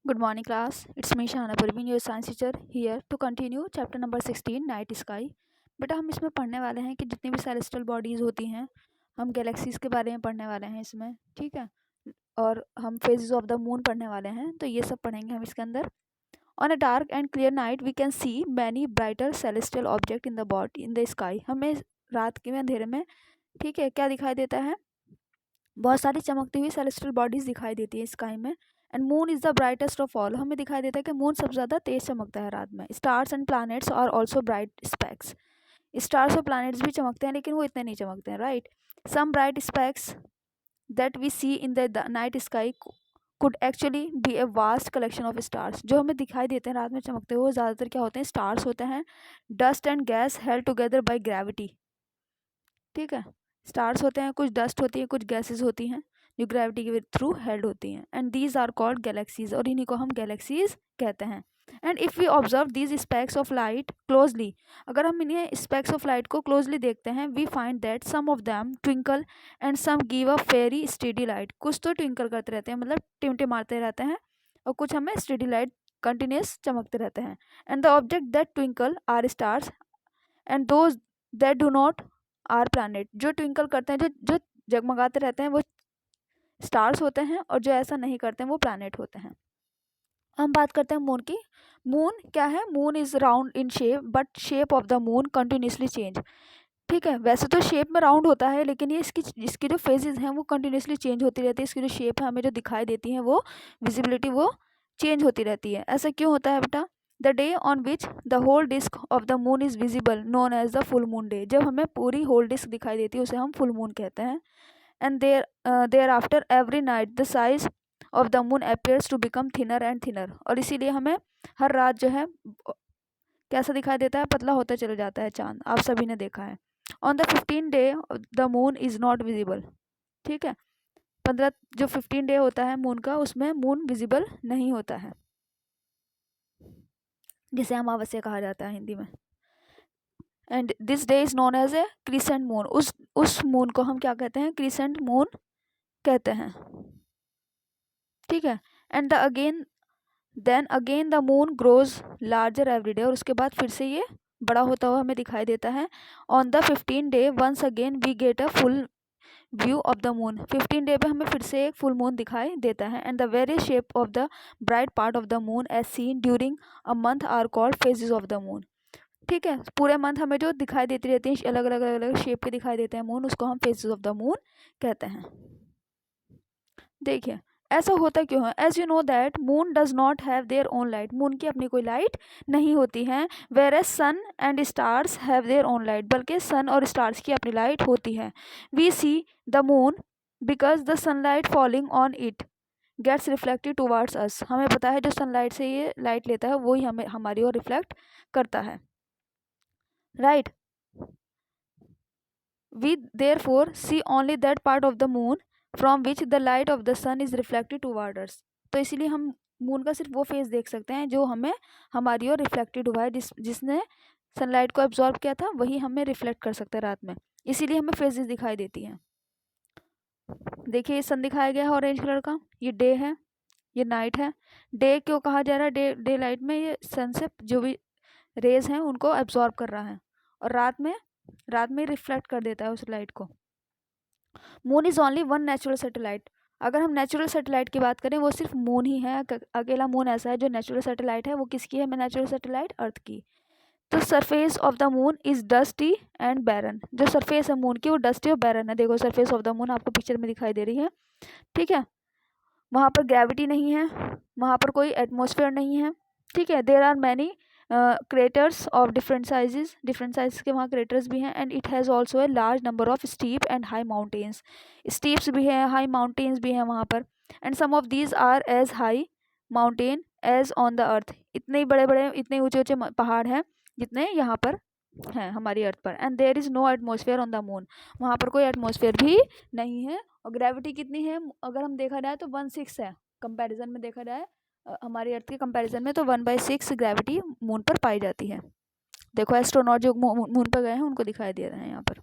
Good morning, class. It's me Shahana Parveen, your science teacher here to continue chapter number 16 night sky. बेटा हम इसमें पढ़ने वाले हैं कि जितनी भी सेलेस्टियल बॉडीज़ होती हैं, हम गैलेक्सीज़ के बारे में पढ़ने वाले हैं इसमें, ठीक है। और हम फेजेस ऑफ द मून पढ़ने वाले हैं, तो ये सब पढ़ेंगे हम इसके अंदर। On a dark and clear night we can see many brighter celestial object in the sky. हमें रात के में अंधेरे में, ठीक है, क्या दिखाई देता है? बहुत सारी चमकती हुई सेलेस्टियल बॉडीज दिखाई देती है स्काई में। And moon is the brightest of all. हमें दिखाई देता है कि मून सबसे ज़्यादा तेज चमकता है रात में। Stars and planets are also bright specks. Stars और प्लैनेट्स भी चमकते हैं, लेकिन वो इतने नहीं चमकते हैं, right. Some bright specks that we see in the night sky could actually be a vast collection of stars. जो हमें दिखाई देते हैं रात में चमकते हुए, वो ज़्यादातर क्या होते हैं? स्टार्स होते हैं, dust and gas held together by gravity, ठीक है। स्टार्स होते हैं, कुछ डस्ट होती है, कुछ गैसेस होती हैं जो ग्रेविटी के थ्रू हेल्ड होती हैं। And these are called galaxies, और इन्हीं को हम गैलेक्सीज कहते हैं। And if we observe these specks of light closely, अगर हम इन्हें स्पेक्स ऑफ लाइट को क्लोजली देखते हैं, we find that some of them twinkle and some give a very steady light. कुछ तो ट्विंकल करते रहते हैं, मतलब टिमटे मारते रहते हैं, और कुछ हमें स्टेडी लाइट कंटिन्यूस चमकते रहते हैं। And the object that twinkle are stars and those that do not are planet. जो ट्विंकल करते हैं, जो जो जगमगाते रहते हैं, वो स्टार्स होते हैं, और जो ऐसा नहीं करते हैं वो प्लैनेट होते हैं। हम बात करते हैं मून की। मून क्या है? Moon is round in shape, but shape of the moon continuously change, ठीक है। वैसे तो शेप में राउंड होता है, लेकिन ये इसकी जो फेजेस हैं वो कंटिन्यूसली चेंज होती रहती है। इसकी जो शेप है हमें जो दिखाई देती है, वो विजिबिलिटी वो चेंज होती रहती है। ऐसा क्यों होता है बेटा? The day on which the whole disc of the moon is visible known as the full moon day. जब हमें पूरी होल डिस्क दिखाई देती है, उसे हम फुल मून कहते हैं। And thereafter every night the size of the moon appears to become thinner and thinner. और इसीलिए हमें हर रात जो है कैसा दिखाई देता है? पतला होता चला जाता है चांद, आप सभी ने देखा है। On the 15 day the moon is not visible, ठीक है। 15 जो 15 डे होता है मून का, उसमें मून विजिबल नहीं होता है, जिसे अमावस्या कहा जाता है हिंदी में। And this day is known as a crescent moon. उस मून को हम क्या कहते हैं? क्रिसेंट मून कहते हैं, ठीक है। And then again the moon grows larger every day. और उसके बाद फिर से ये बड़ा होता हुआ हमें दिखाई देता है। On the 15 day once again we get a full view of the moon. 15 day पे हमें फिर से एक फुल मून दिखाई देता है। And the very shape of the bright part of the moon as seen during a month are called phases of the moon, ठीक है। पूरे मंथ हमें जो दिखाई देती रहती है, अलग अलग अलग अलग शेप के दिखाई देते हैं मून, उसको हम फेजेस ऑफ द मून कहते हैं। देखिए ऐसा होता क्यों है? As you know that moon does not have their own light. Moon की अपनी कोई लाइट नहीं होती है। Whereas sun and stars have their own light, बल्कि सन और स्टार्स की अपनी लाइट होती है। We see the moon because the sunlight falling on it gets reflected towards us. हमें पता है जो सनलाइट से ये लाइट लेता है, वही हमें हमारी ओर रिफ्लेक्ट करता है, right. We therefore see only that part of the moon from which the light of the sun is reflected toward us। तो इसीलिए हम मून का सिर्फ वो फेस देख सकते हैं जो हमें हमारी ओर रिफ्लेक्टेड हुआ है, जिसने सनलाइट को एब्जॉर्ब किया था, वही हमें रिफ्लेक्ट कर सकते हैं रात में। इसीलिए हमें फेजेस दिखाई देती हैं। देखिए ये सन दिखाया गया है ऑरेंज कलर का, ये डे है, ये नाइट है। डे क्यों कहा जा रहा है? डे लाइट में ये सन से जो भी रेज हैं उनको एब्जॉर्ब कर रहा है, और रात में रिफ्लेक्ट कर देता है उस लाइट को। Moon is only one natural satellite. अगर हम नेचुरल सैटेलाइट की बात करें, वो सिर्फ मून ही है। अकेला मून ऐसा है जो नेचुरल सैटेलाइट है। वो किसकी है? नेचुरल सैटेलाइट अर्थ की। तो surface of the moon is dusty and barren. जो सरफेस है मून की, वो डस्टी और बैरन है। देखो सरफेस ऑफ द मून आपको पिक्चर में दिखाई दे रही है, ठीक है। वहाँ पर ग्रेविटी नहीं है, वहाँ पर कोई एटमोसफेयर नहीं है, ठीक है। There are many craters of different size के वहाँ क्रेटर्स भी हैं। And it has also a large number of steep and high mountains. Steeps भी हैं, हाई माउंटेन्स भी हैं वहाँ पर। And some of these are as high mountain as on the earth. इतने बड़े बड़े, इतने ऊंचे ऊंचे पहाड़ हैं जितने यहाँ पर हैं हमारी अर्थ पर। And there is no atmosphere on the moon. वहाँ पर कोई एटमोसफेयर भी नहीं है। और ग्रेविटी कितनी है? अगर हम देखा जाए तो 1/6 है। कंपैरिजन में देखा जाए हमारी अर्थ के कंपैरिजन में, तो 1/6 ग्रेविटी मून पर पाई जाती है। देखो एस्ट्रोनॉट जो मून पर गए हैं उनको दिखाई दे रहे हैं यहाँ पर।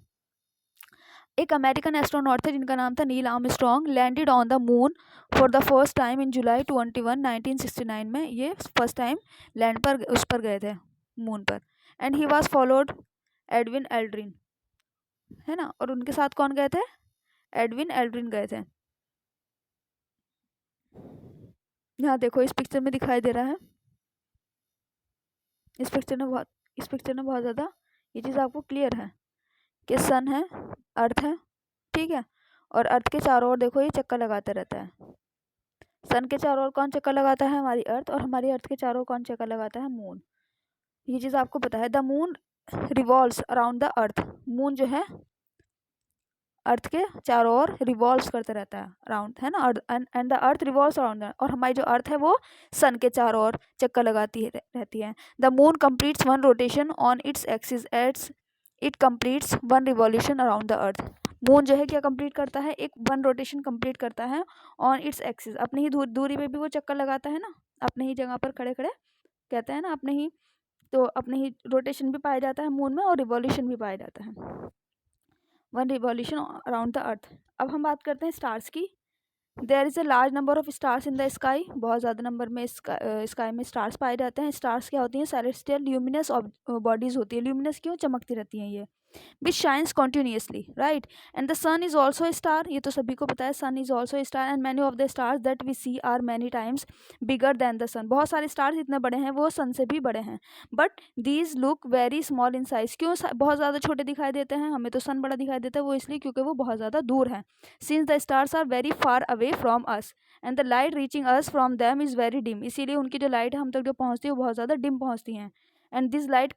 एक अमेरिकन एस्ट्रोनॉट थे जिनका नाम था Neil Armstrong, landed on the moon for the first time in July 21 1969 में ये फर्स्ट टाइम लैंड पर उस पर गए थे मून पर। And he was followed Edwin Aldrin, है ना, और उनके साथ कौन गए थे? एडविन एल्ड्रिन गए थे। यहाँ देखो इस पिक्चर में दिखाई दे रहा है, इस पिक्चर में बहुत ज़्यादा ये चीज़ आपको क्लियर है कि सन है, अर्थ है, ठीक है, और अर्थ के चारों ओर देखो ये चक्कर लगाता रहता है। सन के चारों ओर कौन चक्कर लगाता है? हमारी अर्थ। और हमारी अर्थ के चारों ओर कौन चक्कर लगाता है? मून। ये चीज़ आपको पता है। The moon revolves around the earth. Moon जो है अर्थ के चारों ओर रिवॉल्व्स करता रहता है, अराउंड, है ना, and the earth revolves around, और हमारी जो अर्थ है वो सन के चारों ओर चक्कर लगाती रहती है। The moon completes one rotation on its axis as it completes one revolution around the earth. Moon जो है क्या कंप्लीट करता है? एक वन रोटेशन कंप्लीट करता है ऑन इट्स एक्सिस, अपनी ही दूरी पे भी वो चक्कर लगाता है ना, अपने ही जगह पर खड़े खड़े, कहते हैं ना, अपने ही, तो अपने ही रोटेशन भी पाया जाता है मून में और रिवॉल्यूशन भी पाया जाता है, one revolution around the earth. अब हम बात करते हैं स्टार्स की। There is a large number of stars in the sky. बहुत ज़्यादा नंबर में स्काई में स्टार्स पाए जाते हैं। स्टार्स क्या होती हैं? सेलेस्टियल ल्यूमिनस बॉडीज होती है। ल्यूमिनस क्यों? चमकती रहती हैं ये, which shines continuously, right. And the sun is also a star, ये तो सभी को पता है, sun is also a star. And many of the stars that we see are many times bigger than the sun. बहुत सारे stars इतने बड़े हैं वो सन से भी बड़े हैं, but these look very small in size. क्यों बहुत ज़्यादा छोटे दिखाई देते हैं? हमें तो सन बड़ा दिखाई देता है, वो इसलिए क्योंकि वो बहुत ज़्यादा दूर है। Since the stars are very far away from us and the light reaching us from them is very dim. इसीलिए उनकी जो लाइट हम तक जो पहुँचती है वो बहुत ज़्यादा डिम पहुँचती हैं। And this light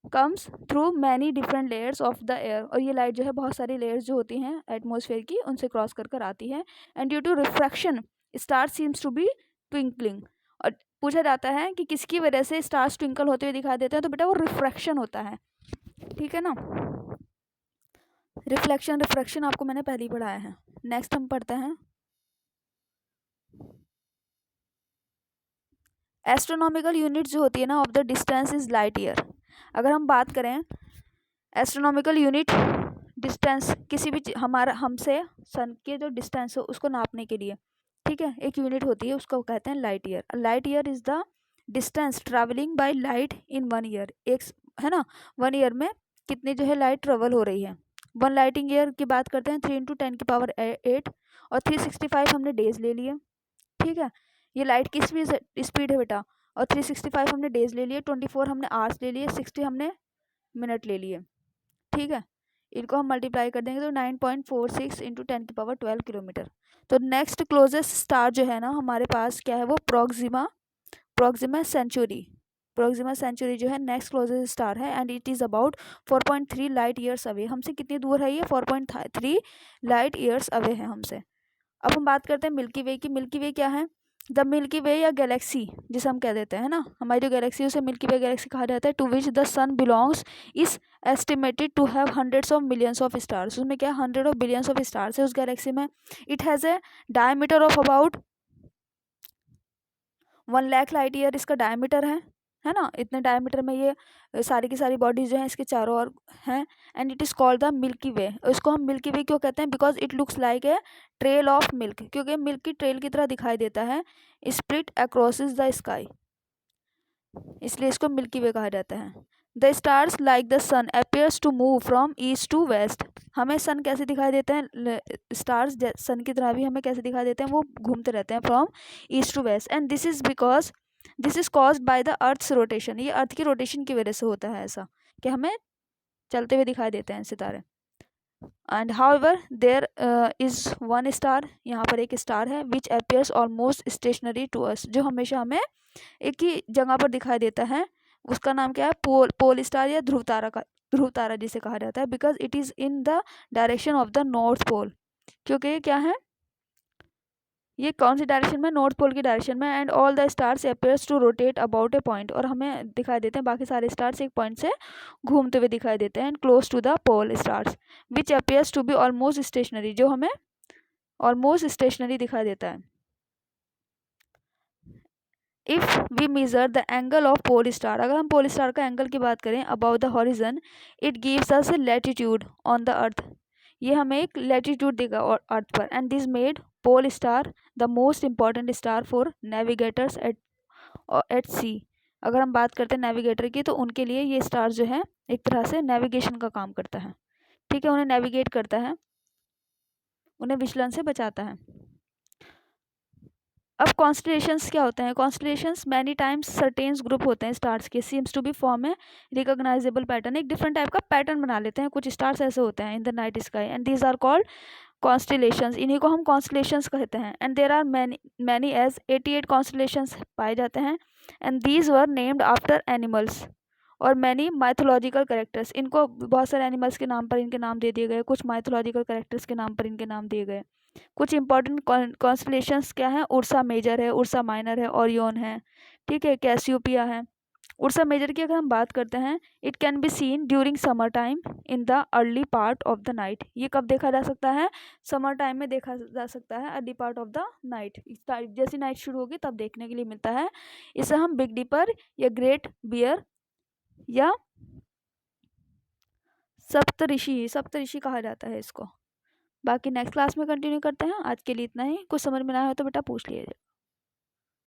comes through many different layers of the air. और ये लाइट जो है बहुत सारी लेयर्स जो होती हैं एटमॉस्फेयर की, उनसे क्रॉस कर कर आती है। And due to refraction star seems to be twinkling. और पूछा जाता है कि किसकी वजह से स्टार्स ट्विंकल होते हुए दिखाई देते हैं, तो बेटा वो रिफ्रैक्शन होता है, ठीक है ना। रिफ्रैक्शन आपको मैंने पहले ही पढ़ाया है। नेक्स्ट हम पढ़ते हैं एस्ट्रोनॉमिकल यूनिट जो होती है ना of the distance is light year. अगर हम बात करें एस्ट्रोनॉमिकल यूनिट डिस्टेंस किसी भी हमारा हमसे सन के जो डिस्टेंस हो उसको नापने के लिए, ठीक है, एक यूनिट होती है, उसको कहते हैं light year. Light year is the distance travelling by light in 1 year. एक, है ना, 1 ईयर में कितनी जो है लाइट ट्रेवल हो रही है। 1 लाइटिंग ईयर की बात करते हैं 3 × 10⁸ और 365 हमने डेज ले लिए, ठीक है। ये लाइट की स्पीड है बेटा, और 365 हमने डेज ले लिए, 24 हमने आवर्स ले लिए, 60 हमने मिनट ले लिए, ठीक है। इनको हम मल्टीप्लाई कर देंगे तो 9.46 × 10⁻12 किलोमीटर। तो नेक्स्ट क्लोजेस्ट स्टार जो है ना हमारे पास क्या है? वो प्रोक्सिमा सेंचुरी जो है नेक्स्ट क्लोजेस्ट स्टार है। And it is about 4.3 light years away. हमसे कितनी दूर है ये? 4.3 लाइट ईयर्स अवे है हमसे। अब हम बात करते हैं मिल्की वे की। मिल्की वे क्या है? द मिल्की वे या गैलेक्सी जिसे हम कह देते हैं ना, हमारी जो गैलेक्सी है उसे मिल्की वे गैलेक्सी कहा जाता है। To which the sun belongs is estimated to have hundreds of millions of stars. उसमें क्या, 100 ऑफ बिलियंस ऑफ स्टार्स है उस गैलेक्सी में। It has a diameter of about 1 lakh light year इसका डायमीटर है ना। इतने डायमीटर में ये सारी की सारी बॉडीज जो हैं इसके चारों ओर हैं। And it is called the milky way. इसको हम मिल्की वे क्यों कहते हैं? Because it looks like a trail of milk, क्योंकि मिल्क की ट्रेल की तरह दिखाई देता है, स्प्लिट अक्रॉस द स्काई, इसलिए इसको मिल्की वे कहा जाता है। The stars like the sun appears to move from east to west. हमें सन कैसे दिखाई देते हैं? स्टार्स सन की तरह भी हमें कैसे दिखाई देते हैं? वो घूमते रहते हैं from east to west. And this is caused by the earth's rotation. ये अर्थ की रोटेशन की वजह से होता है ऐसा कि हमें चलते हुए दिखाई देते हैं सितारे। And however there is one star, यहाँ पर एक स्टार है, which appears almost stationary to us, जो हमेशा हमें एक ही जगह पर दिखाई देता है। उसका नाम क्या है? पोल स्टार या ध्रुव तारा जिसे कहा जाता है। Because it is in the direction of the north pole, क्योंकि ये क्या है, ये कौन सी डायरेक्शन में? नॉर्थ पोल की डायरेक्शन में। And all the stars appears to rotate about a point, और हमें दिखाई देते हैं बाकी सारे स्टार्स एक पॉइंट से घूमते हुए दिखाई देते हैं। And close to the pole stars which appears to be almost stationary, जो हमें ऑलमोस्ट स्टेशनरी दिखाई देता है। If we measure the angle of pole star, अगर हम पोल स्टार का एंगल की बात करें about the horizon, it gives us latitude on the earth. ये हमें एक लैटिट्यूड देगा अर्थ पर। And this made pole star the most important star for navigators at सी। अगर हम बात करते हैं नेविगेटर की, तो उनके लिए ये स्टार जो है एक तरह से नेविगेशन का काम करता है। ठीक है, उन्हें नेविगेट करता है, उन्हें विचलन से बचाता है। अब कॉन्स्टलेशंस क्या होते हैं? Constellations many times certain group होते हैं स्टार्स के, सीम्स टू बी फॉर्म है रिकॉग्नाइजेबल पैटर्न, एक डिफरेंट टाइप का पैटर्न बना लेते हैं। कुछ स्टार्स ऐसे होते हैं in the night sky and these are called constellations, इन्हीं को हम कॉन्स्टलेशंस कहते हैं। And there are many as 88 constellations पाए जाते हैं। And these were named after animals और मैनी माइथोलॉजिकल कैरेक्टर्स, इनको बहुत सारे एनिमल्स के नाम पर इनके नाम दे दिए गए, कुछ माइथोलॉजिकल कैरेक्टर्स के नाम पर इनके नाम दिए गए। कुछ इंपॉर्टेंट कॉन्स्टलेशंस क्या हैं? उर्सा मेजर है, उर्सा माइनर है, ओरियन है, ठीक है, कैसियोपिया है। उर्सा मेजर की अगर हम बात करते हैं, it can be seen during summer time in the early part of the night. ये कब देखा जा सकता है? समर टाइम में देखा जा सकता है, early part of the night, जैसी नाइट शुरू होगी तब देखने के लिए मिलता है। इसे हम बिग डिपर या ग्रेट बियर या सप्तऋषि कहा जाता है इसको। बाकी नेक्स्ट क्लास में कंटिन्यू करते हैं। आज के लिए इतना ही। कुछ समझ में ना आया हो तो बेटा पूछ लीजिएगा।